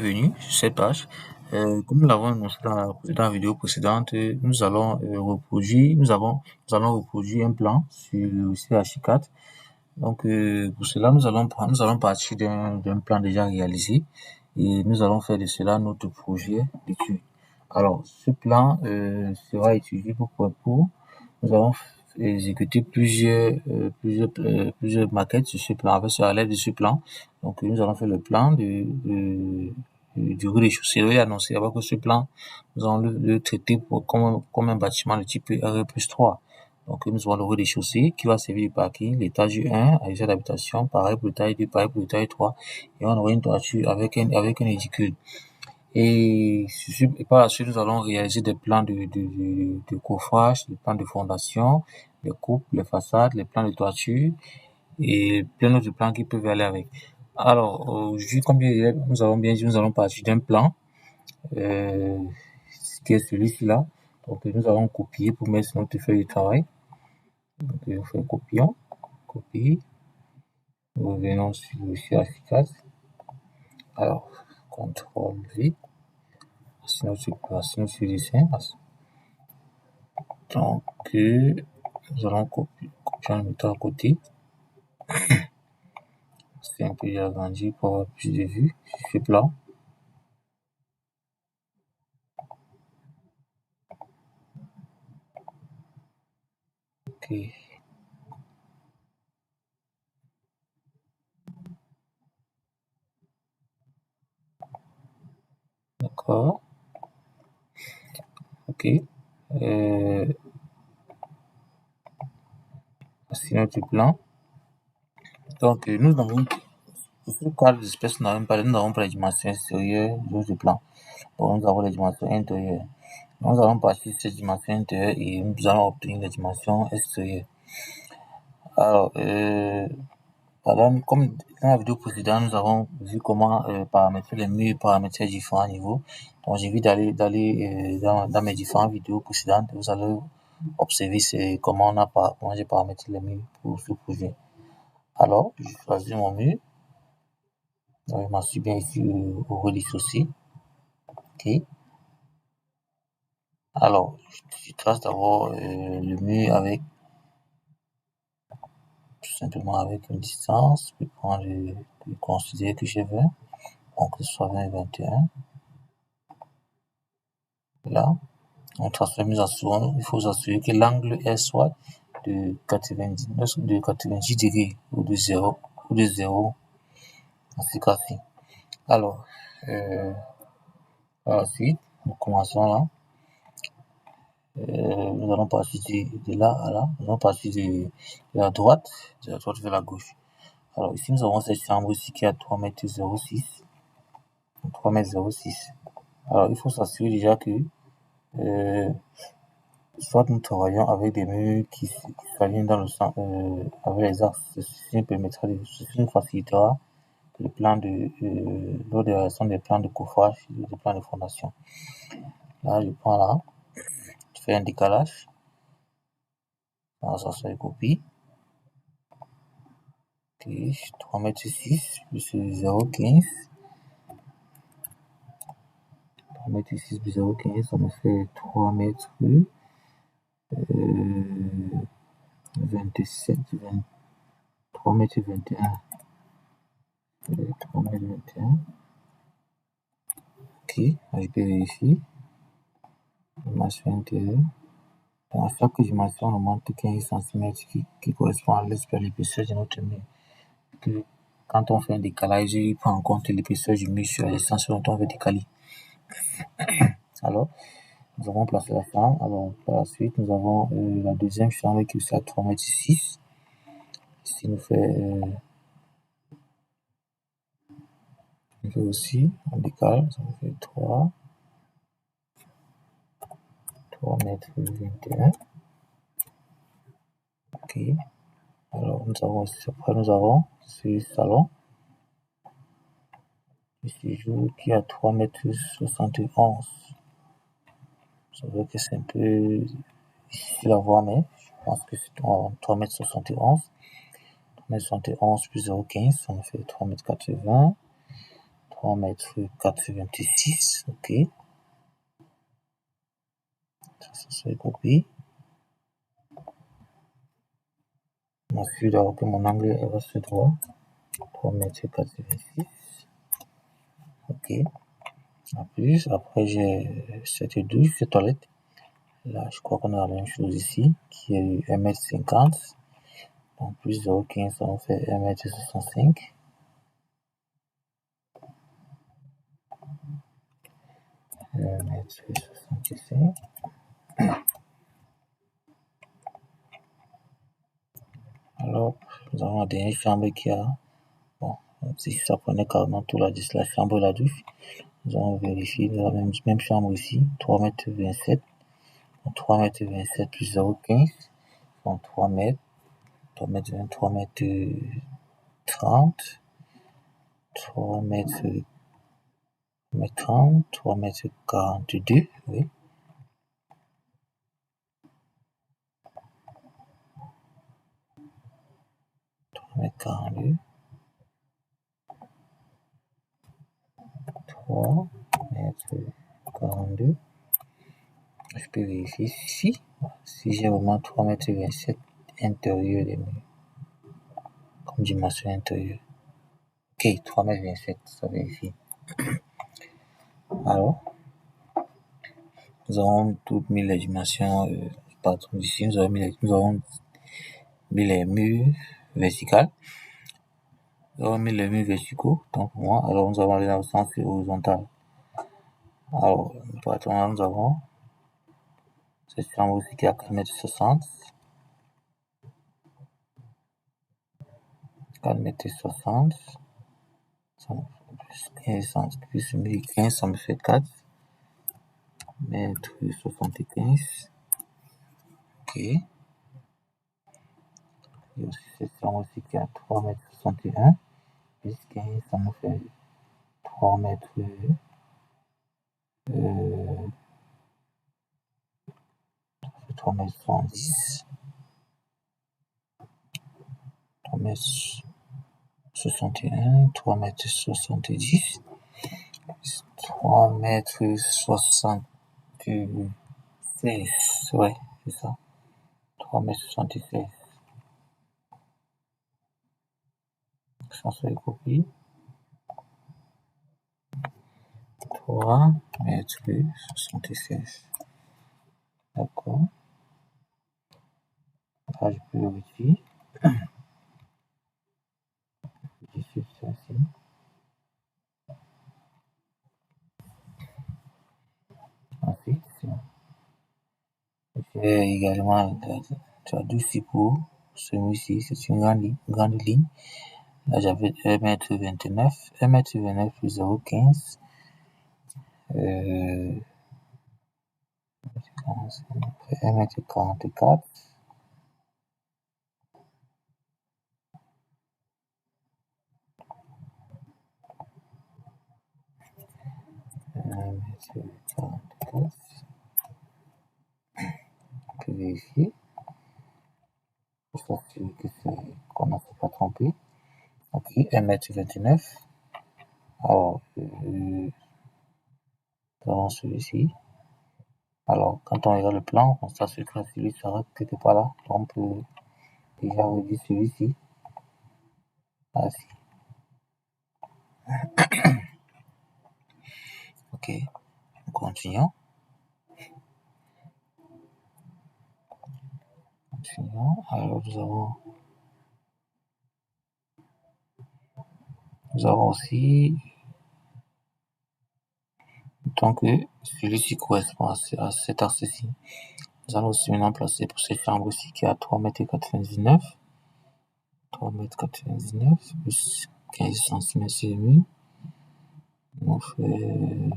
Bienvenue sur cette page. Comme nous l'avons annoncé dans la vidéo précédente, nous allons reproduire un plan sur le H4. Donc, pour cela, nous allons partir d'un plan déjà réalisé et nous allons faire de cela notre projet d'étude. Alors, ce plan sera étudié pour. Nous allons exécuter plusieurs maquettes sur ce plan, à l'aide de ce plan. Donc, nous allons faire le plan du rez-de-chaussée. Il est annoncé avant que ce plan, nous allons le traiter comme un bâtiment de type RE+3. Donc, nous avons le rez-de-chaussée qui va servir de parking, l'étage 1 avec cette habitation, pareil pour l'étage 2, pareil pour l'étage 3. Et on aura une toiture avec un édicule. Et par la suite, nous allons réaliser des plans de coffrage, des plans de fondation, les coupes, les façades, les plans de toiture et plein d'autres plans qui peuvent aller avec. Alors, aujourd'hui, comme nous avons bien dit, nous allons partir d'un plan qui est celui-ci là. Donc, nous allons copier pour mettre sur notre feuille de travail. Donc, on fait copier, nous revenons sur le CH4. Alors, CTRL V. Sinon sur le dessin. Donc, nous allons copier en mettant à côté. C'est un peu agrandi pour avoir plus de vues sur ce plan. Ok. D'accord. Ok. C'est notre plan. Donc, nous avons, pour ce cadre d'espèce, nous n'avons pas les dimensions extérieures du plan. Bon, nous avons les dimensions intérieures. Nous allons partir de ces dimensions intérieures et nous allons obtenir les dimensions extérieures. Alors, comme dans la vidéo précédente, nous avons vu comment paramétrer les murs, paramétrer les différents niveaux. Donc, j'invite d'aller dans mes différentes vidéos précédentes. Vous allez observer comment j'ai paramétré les murs pour ce projet. Alors, je choisis mon mur. Donc, je m'en suis bien ici au rez-de-chaussée. Ok. Alors, je trace d'abord le mur avec tout simplement avec une distance. Je prends le considérer que je veux. Donc, que ce soit 20 et 21. Là, on transforme il faut s'assurer que l'angle est soit de 90 degrés ou de 0 en ce cas-ci. Alors, ensuite, nous commençons là. Nous allons partir de là à là. Nous allons partir de la droite vers la gauche. Alors, ici, nous avons cette chambre ici qui est à 3,06 m. 3,06 m. Alors, il faut s'assurer déjà que soit nous travaillons avec des murs qui s'alignent dans le sens avec les axes. Ceci nous facilitera le plan lors de la réalisation des plans de coffrage et des plans de fondation. Là, je prends là, je fais un décalage. Là, ça se copie. Ok, 3,6 m plus 0,15 m. 3,6 m plus 0,15 m, ça me fait 3,27 m, 3,21 m. 3,21 m. Ok, je peux vérifier. Dimension intérieure. À chaque dimension, on monte 15 cm qui correspond à l'épaisseur de notre mur. Quand on fait un décalage, il prend en compte l'épaisseur du mur sur la distance dont on veut décaler. Alors, nous avons placé la chambre. Alors, par la suite, nous avons la deuxième chambre qui est à 3,6 m. Ici, nous fait aussi, on décale, ça nous fait 3,21 m. Ok. Alors, nous avons ce salon. Ici, qui est à 3,71 m. C'est vrai que c'est un peu difficile à voir, mais je pense que c'est 3,71 m. 3,71 m plus 0,15 m, ça me fait 3,80 m. 3 mètres 86, ok. Ça c'est copié. Ensuite, alors que mon angle reste droit, 3 mètres 86, ok. En plus, après j'ai cette douche, cette toilette. Là, je crois qu'on a la même chose ici, qui est 1m50. En plus 0,15, ça en fait 1m65. 1m65. Alors, nous avons la dernière chambre qui a, bon, si ça prenait carrément tout la chambre et la douche, nous allons vérifier dans la même chambre ici, 3,27 m. 3,27 m plus 0,15, donc 3 mètres, 3,20 m, 3,30 m, 3,30 m, 3,42 m, oui. 3,42 m, 3,42 m. Je peux vérifier si j'ai vraiment 3,27 m intérieur des murs, comme dimension intérieure. Ok, 3,27 m, ça vérifie. Alors, nous avons toutes mis les dimensions partout ici. Nous avons mis les murs verticales. Nous avons mis les murs verticaux, donc pour moi. Alors, nous avons les dans le sens horizontal. Alors, nous avons cette chambre aussi qui est à 4,60 m. 4,60 m. Plus 15, ça me fait 4 mètres 75. Ok. Il y a aussi cette chambre aussi qui est à 3,61 m. Plus 15, ça me fait 3 mètres 3,70 m. 3,61 m, 3,70 m, 3,76 m. Ouais, c'est ça. 3,76 m. Ça se copie. 3,76 m. D'accord. Là, je peux vérifier. Ici, c'est ainsi. Ensuite, j'ai également traduit pour celui-ci. C'est une grande ligne. Là, j'avais 1,29 m, 1,29 m plus 0,15 m. 1,44 m. 1,44 m. On peut vérifier. Pour s'assurer qu'on ne s'est pas trompé. Ok, 1,29 m. Alors, nous avons celui-ci. Alors, quand on regarde le plan, on s'assure que celui s'arrête quelque part là. Donc, on peut déjà réduire celui-ci. Ainsi. Ok, nous continuons. Alors, nous avons aussi, tant que celui-ci correspond à cet axe-ci, nous allons aussi maintenant placer pour cette chambre-ci qui est à 3,99 m. 3,99 m plus 15 cm sur le mur. On fait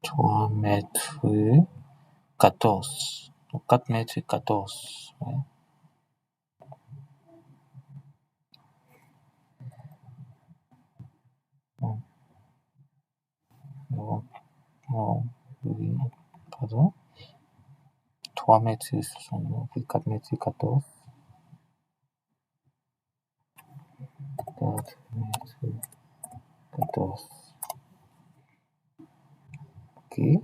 3,14 m. Donc 4,14 m. Ouais. Oui, pardon. 3,69 m, 4,14 m. 4,14 14. Ok. Il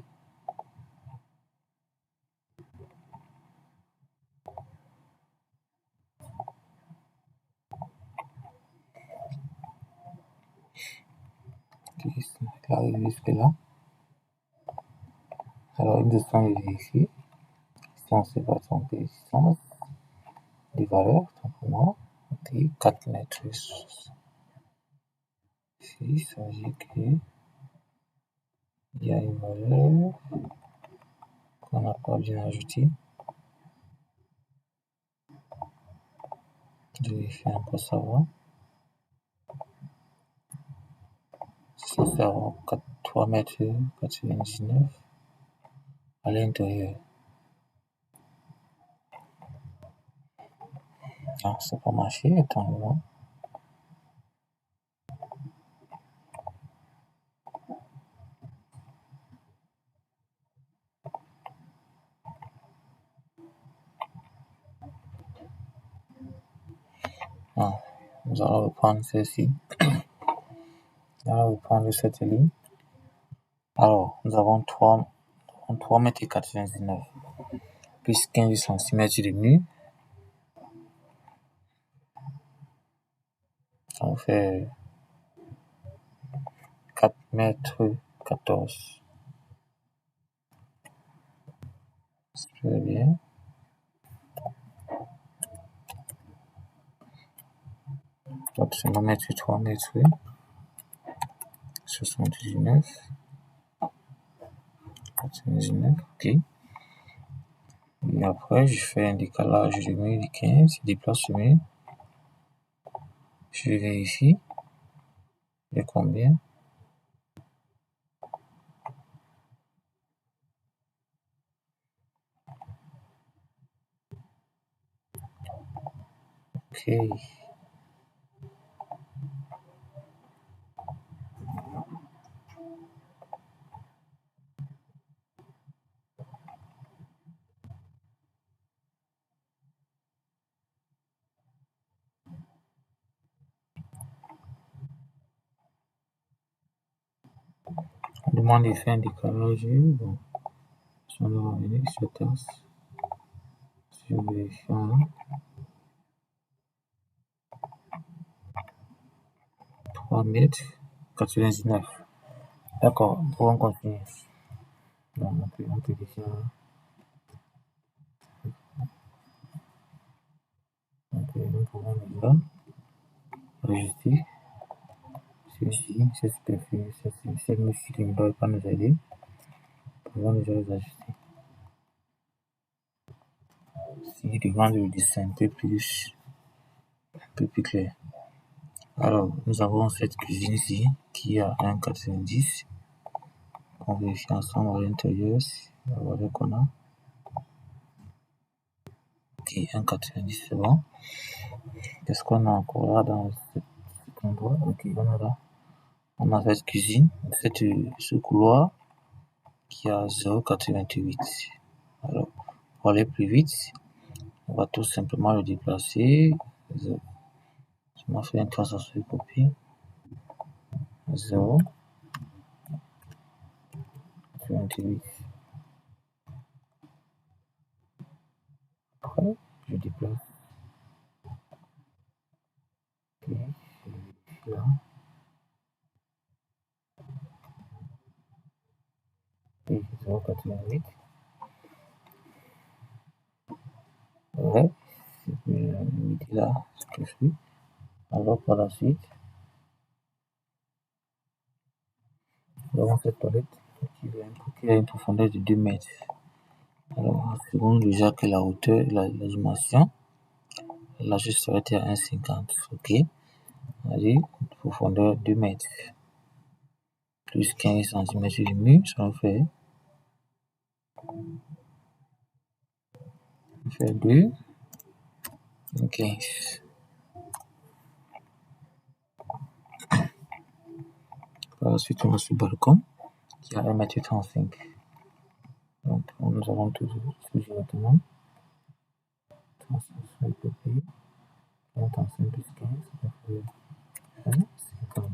arrive jusque là. Alors, il descend de vérifier. Si on ne s'est pas trompé, distance des valeurs, simplement. Ok, 4 mètres. Ici, ça veut dire qu'il y a une valeur qu'on n'a pas bien ajoutée. Je vérifie encore ça va. Ça fait 3 mètres 99 à l'intérieur. Ah, ça n'a pas marché, attends-moi. Ah, nous allons reprendre celle-ci. Nous allons reprendre cette ligne. Alors, nous avons 3 mètres et 99 plus 15 cm de mur. Ça nous fait 4 mètres 14. Très bien. Donc, c'est 3 mètres 79. 99, ok. Et après, je fais un décalage de 1015, je déplace le mur. Je vérifie. Il y a combien? Ok. On demande de faire un décalage. Bon, si on va revenir sur tasse. Je vérifie là. 3 mètres 99. D'accord, nous pouvons continuer. Bon, on peut déjà. Nous pouvons déjà ajuster ceci, c'est superflu, c'est le monsieur qui ne doit pas nous aider. Nous pouvons déjà les ajuster. Si de rendre le dessin un peu plus clair. Alors, nous avons cette cuisine ici qui a 1,90. On vérifie ensemble à l'intérieur la valeur qu'on a. Ok, 1,90 c'est bon. Qu'est-ce qu'on a encore là dans cet endroit? Ok, on a là. On a cette cuisine, ce couloir qui a 0,88. Alors, pour aller plus vite, on va tout simplement le déplacer. Je m'en fais un trace sur le copie. 0,88. Après, je déplace. Ok, je là. Et 0,88. Ouais, c'est limiter là ce que je fais. Alors, par la suite, nous avons cette toilette qui a une profondeur de 2 mètres. Alors, selon déjà que la hauteur, la dimension, là je serais à 1,50. Ok, allez, profondeur 2 mètres plus 15 cm de mur, ça nous fait 2, 15. Ensuite, on a ce balcon qui a 1,35 m. Donc, nous avons toujours directement 35 sur le côté, 35 plus 15, ça fait 50.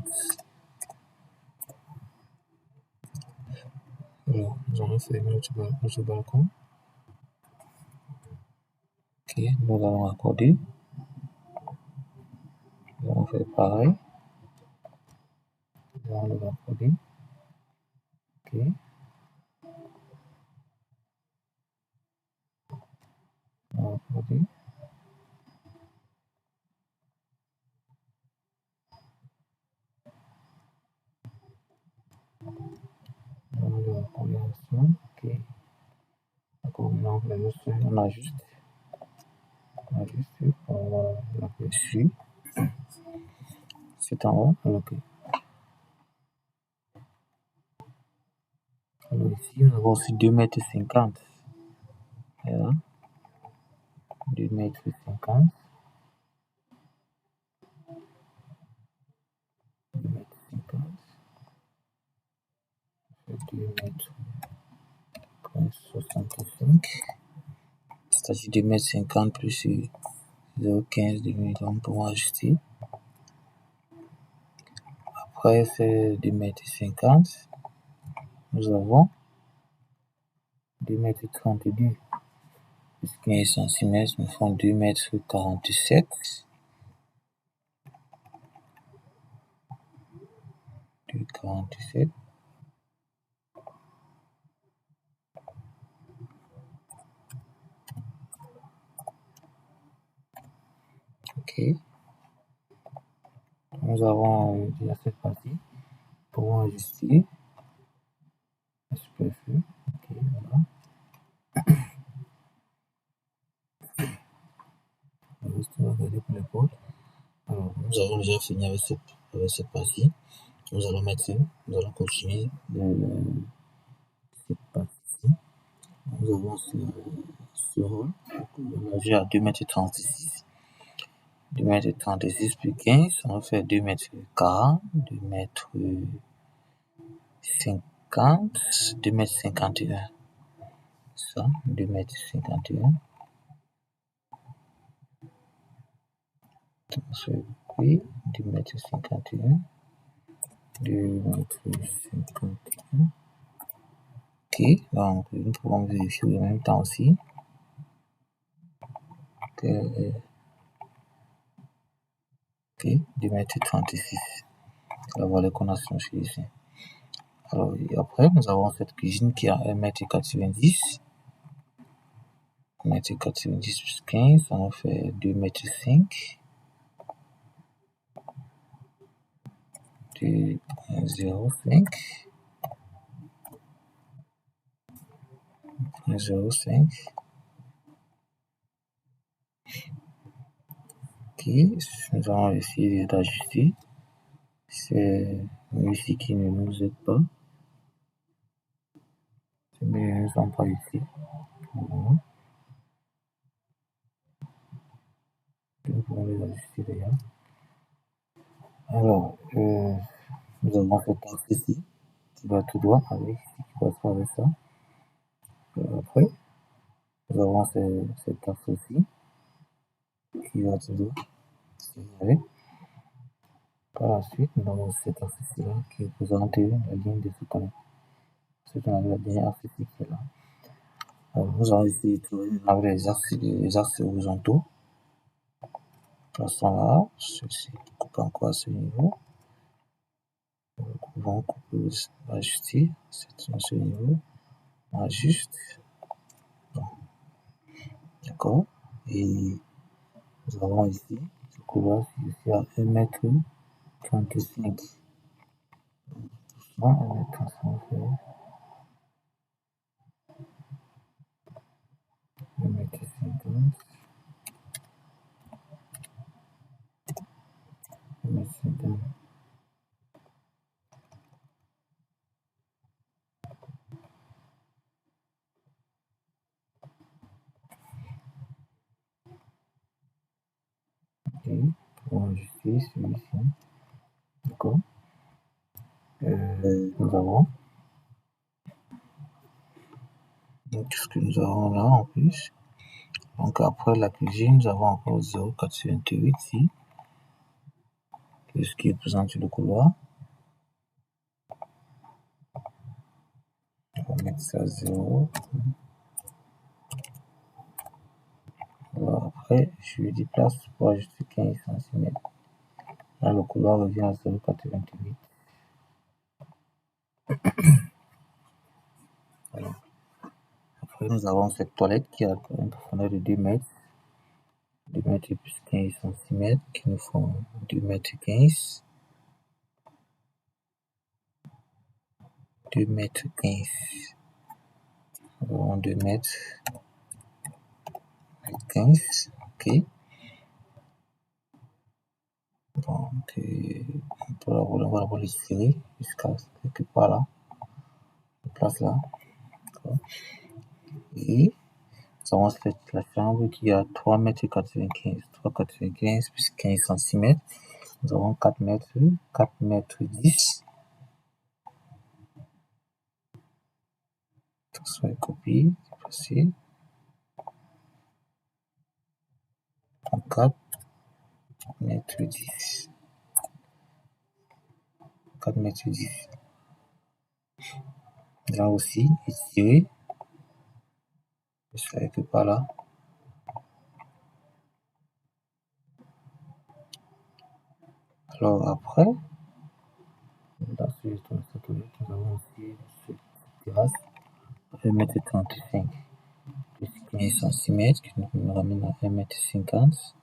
Alors, nous allons fermer notre balcon. Ok, nous allons accorder. Nous allons faire pareil. Nous allons le accorder. Ok. Nous allons accorder. Nous allons le accorder ensemble. Ok. D'accord, maintenant on ajuste. On ajuste. On va l'appuyer dessus. C'est en haut. Ok. Alors ici, nous avons aussi 2,50 m. Voilà. 2,50 m. 2,50 m. 2,65 m. C'est-à-dire 2,50 m plus 0,15 de donc pour ajuster. Après c'est 2,50 m. Nous avons 2,32 m plus 15 cm nous font 2,47 m. 2,47 m. Ok. Nous avons déjà cette partie pour ajuster le superflu. Ok, voilà. Juste regarder pour les portes. Alors, nous avons déjà fini avec cette partie. Nous allons continuer cette partie-ci. Nous avons ce rôle. On a vu à 2,36 m. 2,36 m plus 15, on va faire 2,40 m, 2,50 m, 2,51 m. Ça, 2,51 m. Oui, 2,51 m. 2,51 m. Ok, donc nous pouvons vérifier en même temps aussi que ok, 2,36 m. La voilà qu'on a changé ici. Alors, et après, nous avons cette cuisine qui a 1,90 m. 1,90 m plus 15, on va faire 2,5 m. 2,05 m. 0,5. Ok, nous allons essayer d'ajuster. C'est ici qui ne nous aide pas. Mais nous ne sommes pas ici. Voilà. Nous pouvons les ajuster d'ailleurs. Alors, nous avons cette axe ici qui va tout droit avec, qui passe avec ça. Après, nous avons cette axe aussi qui va tout droit. Par la suite, nous avons cette axe ici là qui représente la ligne de ce canal. C'est la dernière axe ici qui est là. Alors, nous allons essayer de trouver avec les axes horizontaux. Passons là, ceci coupe encore à ce niveau. Nous pouvons couper, ajuster à ce niveau. On ajuste. Bon. D'accord. Et nous avons ici ce couloir ici à 1,35 m. 1,35 m. 1,50 m. 1,50 m. Ok. Pour ajuster celui-ci. D'accord. Nous avons ce que nous avons là en plus. Donc après la cuisine, nous avons encore 0,428 ici. Ce qui est présent sur le couloir. On va mettre ça 0. Alors après, je le déplace pour ajuster 15 cm. Là, le couloir revient à 0,88. Voilà. Après, nous avons cette toilette qui a une profondeur de 2 mètres. 2 mètres plus 15 cm qui nous font 2 mètres 15. 2 mètres 15. Nous avons 2 mètres 15. Ok. Donc, on va le tirer jusqu'à quelque part là. On place là. Et nous avons la chambre qui a 3 mètres 95. 3,95 plus 15 cm. Nous avons 4 mètres 10. Transfert copier, passer. 4 mètres 10. 4 mètres 10. Là aussi, étirer. Ça quelque part là. Alors après, là sur cette toilette, nous avons aussi cette terrasse. 1 mètre 35 plus 15 cm qui nous ramène à 1 mètre 50.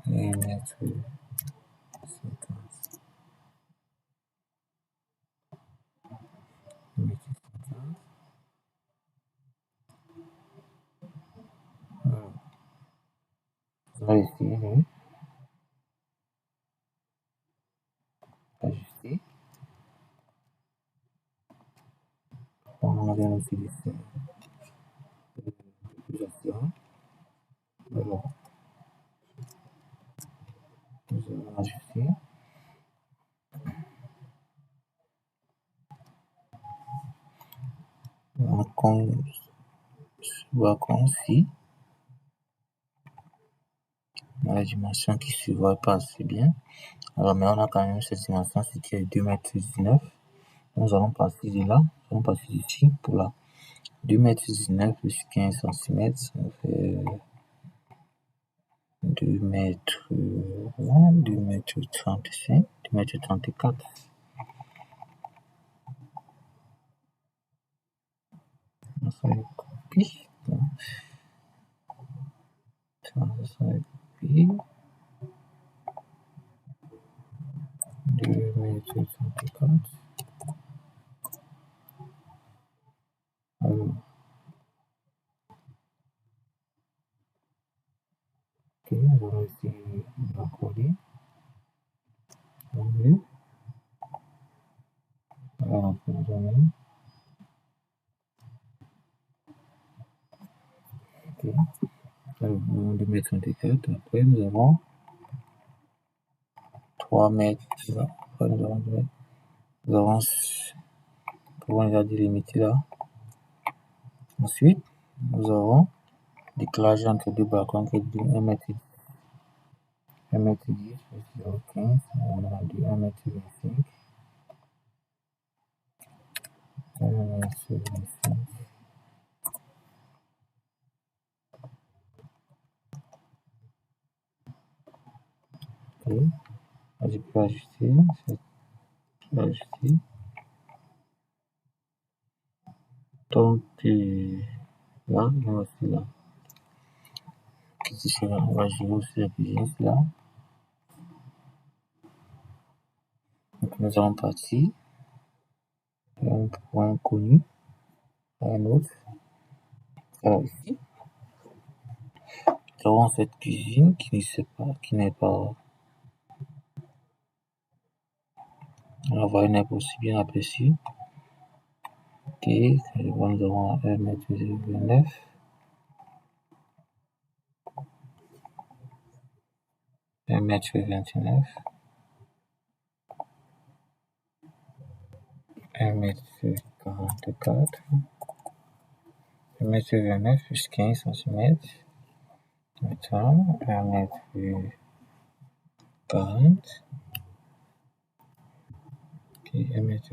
1 mètre 50. 1 mètre 50. On va essayer de ajuster. On vient aussi de plus assurant. Alors, nous allons ajuster. On voit qu'on la dimension qui se voit pas assez bien. Alors, mais on a quand même cette dimension, c'était 2 mètres 19. Nous allons passer de là, nous allons passer d'ici pour là. 2 mètres 19 plus 15 cm, ça fait 2 mètres 2 mètres 35, 2 mètres 34. Ça va copier. Ça va copier. 2 mètres 34. Alors, ok, nous allons essayer d'accorder. Alors, on peut jamais. Ok. Alors, 2 mètres 34. Après, nous avons 3 mètres. Après, nous avons 2 mètres. Nous avons, comment on va délimiter là. Ensuite, nous avons décalage entre deux balcons qui est de 1 mètre 10. 1 mètre 10 plus 0,15. On a de 1 mètre 25. 1 mètre 25. Ok. Je peux ajuster. Je peux ajuster. Donc, là, et aussi là. On va jouer aussi la cuisine, là. Donc, nous allons partir d'un point connu à un autre. Alors, ici, nous avons cette cuisine qui n'est pas. On va une app aussi bien aperçue. Ok, nous avons 1 mètre 29. 1 mètre 29. 1 mètre 44. 1 mètre 29 plus 15 cm. Maintenant, 1 mètre 40. et 1 mètre.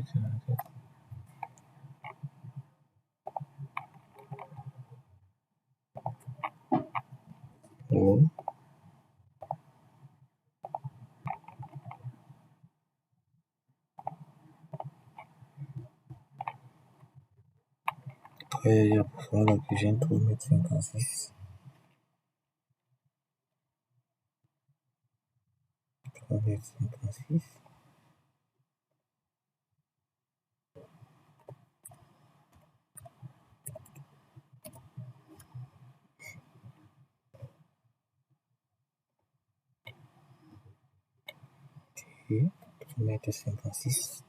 Oui. Après, la profondeur de la cuisine, 3,56 m. 3,56 m. Et 3,56 m.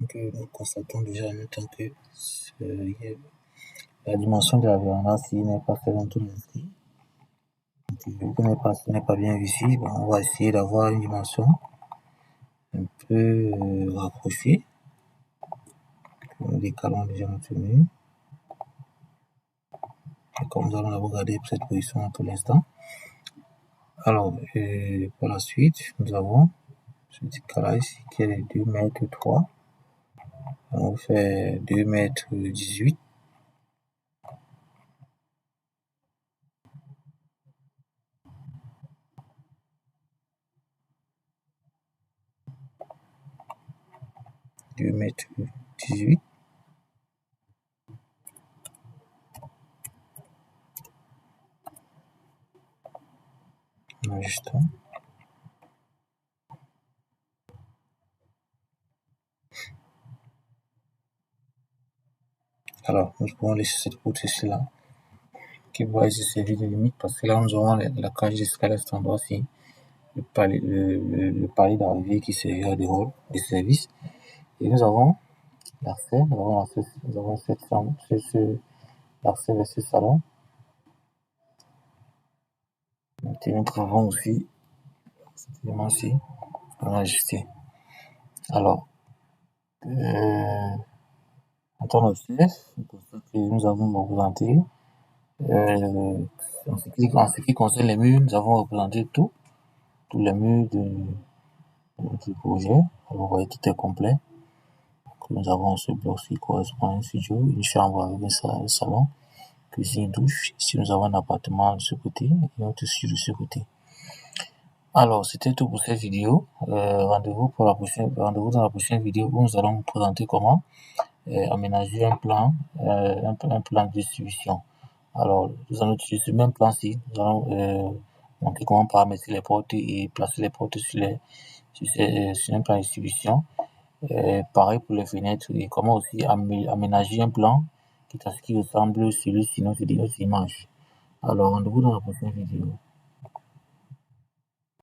Donc, nous constatons déjà en même temps que la dimension de la véranda ici n'est pas faite dans tous les esprits. Vu qu'elle n'est pas bien visible, on va essayer d'avoir une dimension un peu rapprochée. Nous décalons déjà notre mur. Et comme nous allons d'abord garder cette position pour l'instant. Alors, pour la suite, nous avons ce décalage ici qui est de 2,3 m. On va faire 2,18 m. En ajustant. Alors, nous pouvons laisser cette poutre ici là, qui va se servir de limite parce que là, nous aurons la cage d'escalier à cet endroit-ci, le palier d'arrivée qui servira de rôle de service. Et nous avons l'accès, nous avons cette chambre, l'accès vers ce salon. Nous travaillons aussi cet élément-ci pour ajuster. Alors, quand on observe, nous avons représenté, en ce qui concerne les murs, nous avons représenté tous les murs du projet. Alors, vous voyez, tout est complet. Nous avons ce bloc qui correspond à un studio, une chambre avec un salon, cuisine, douche. Ici, nous avons un appartement de ce côté et un autre studio de ce côté. Alors, c'était tout pour cette vidéo. Rendez-vous dans la prochaine vidéo où nous allons vous présenter comment aménager un plan de distribution. Alors, nous allons utiliser ce même plan-ci. Nous allons montrer comment paramétrer les portes et placer les portes sur un plan de distribution. Pareil pour les fenêtres et comment aussi aménager un plan qui ressemble celui-ci, notre image. Alors, rendez-vous dans la prochaine vidéo.